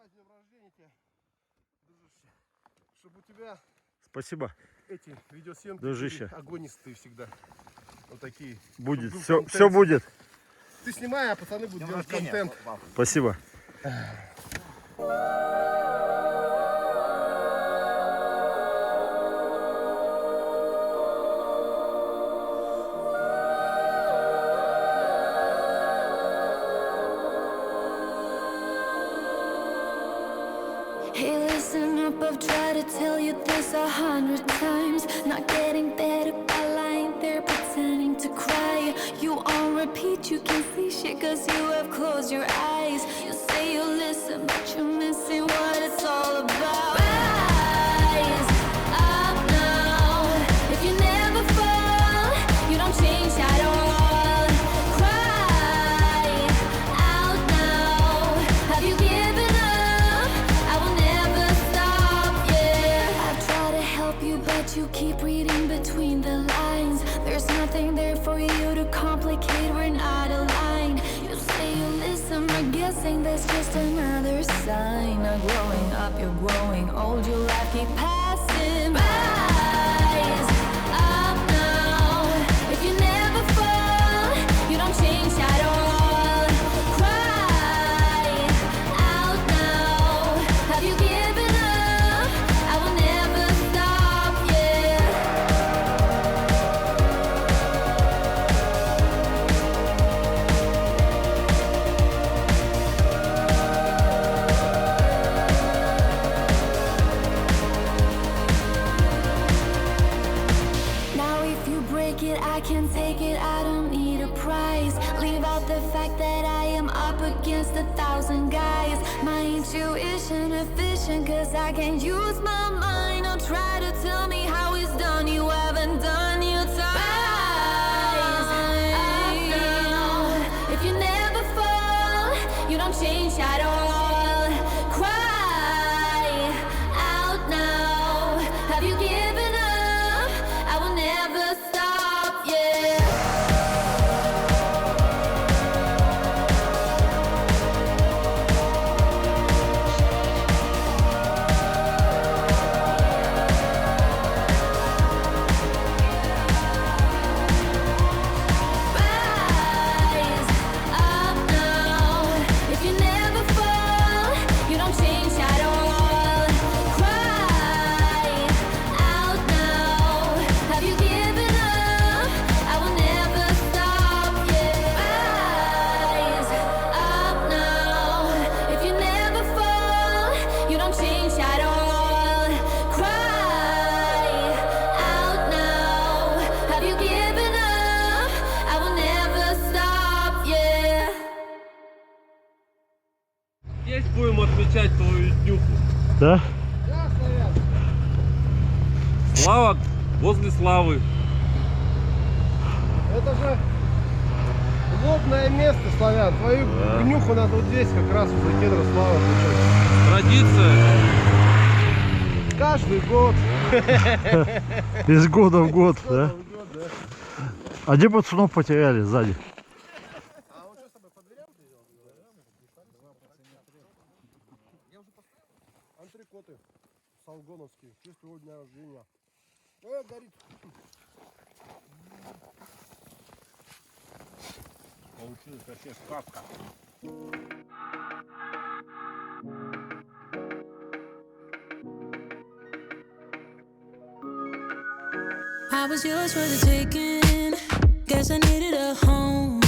Давай, с днем рождения тебя, дружище. Чтобы у тебя Спасибо. эти видеосъемки Дружище. были огонистые всегда. Вот такие. Будет. Чтобы был Все будет. Ты снимай, а пацаны будут делать контент. Спасибо. Hey, listen up, I've tried to tell you this 100 times. Not getting better by lying there pretending to cry. You on repeat, you can see shit cause you have closed your eyes. You say you listen, but you're missing what it's all about. Rise up now. If you never fall, you don't change at all. Cry out now. Have you given up? I will never stop, yeah. I try to help you, but you keep reading between the lines. There's nothing there for you to complicate, we're not aligned. You say you listen, but guessing that's just another sign. Not growing up, you're growing old, your life keep passing by. Rise up now. If you never fall, you don't change at all. Cry out now. Have you given up? I will never stop, yeah. Now if you break it, I can take it, I don't need a prize. Leave out the fact that I am up against 1,000 guys. My intuition efficient cause I can use my mind. Don't try to tell me how it's done, you haven't done your time. Rise up now. If you never fall, you don't change at all. Cry out now. Have you given up? I will never stop, yeah. Rise up now. If you never fall, you don't change at all. Cry out now. Have you given up? I will never stop, yeah. Rise up now. If you never fall, you don't change at all. Cry out now. Have you given up? I will never stop, yeah. Здесь будем отмечать твою днюху. Да? Да, Славян. Слава возле славы. Это же лобное место, Славян. Твою гнюху надо вот здесь как раз возле кедра Славы включать. Традиция. Каждый год. Из года в год, да? Новый год, да. А где пацанов потеряли сзади? А он что с тобой по дверям приезжал? Я уже поставил. Антрикоты салгоновские. В честь его дня рождения. Горит. Получилась вообще сказка. I was yours for the taking. Guess I needed a home.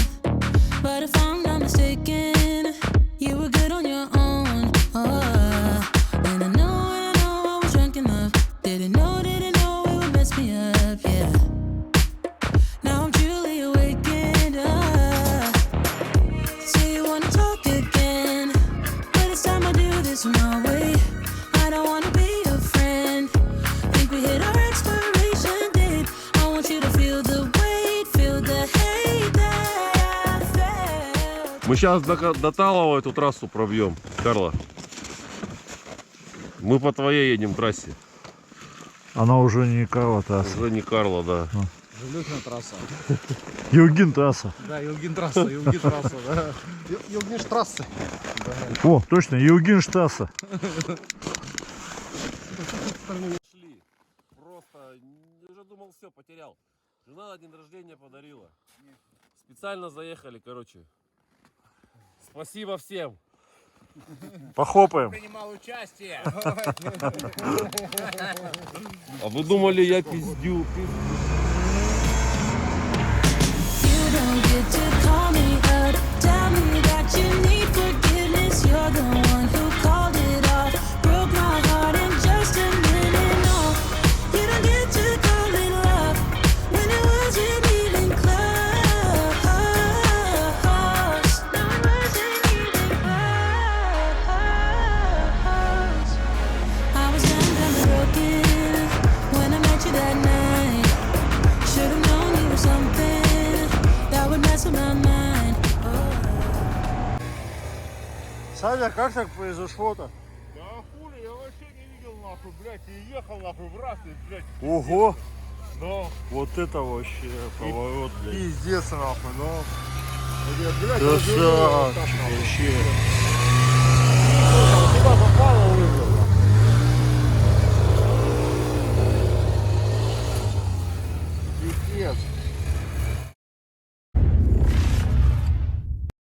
But if I'm not mistaken, you were good on your own. Oh, and I know I was drunk enough. Didn't know it would mess me up, yeah. Now I'm truly awakened up. Say you wanna talk again, but it's time I do this my way. I don't wanna be your friend. Think we hit our expiration date. I want you to feel the weight, feel the hate that I felt. Мы сейчас до Талова эту трассу пробьем, Карла. Мы по твоей едем трассе. Она уже не Карла трасса. Уже не Карла, да. Железная трасса. Югин трасса. Да, Илгин трасса, да. Югништрассе. О, точно, Югин трасса. Шли. Просто, уже думал, все, потерял. Жена на день рождения подарила. Специально заехали, короче. Спасибо всем. Похлопаем. Принимал участие. А вы думали, я пиздю? You don't get to call me up, tell me that you need forgiveness. You're the one who called it off, broke my heart in just a minute. No, you don't get to call it love when it wasn't even close. No, it wasn't even close. I was young and broken when I met you that night. Should've known you were something that would mess with my mind. Саня, как так произошло-то? Да хули, я вообще не видел нахуй, блядь, и ехал нахуй в раз, и, блядь, Ого! но Вот это вообще поворот, блядь. пиздец нахуй, но... Блядь, Красавчик вообще. куда попало, вызвал.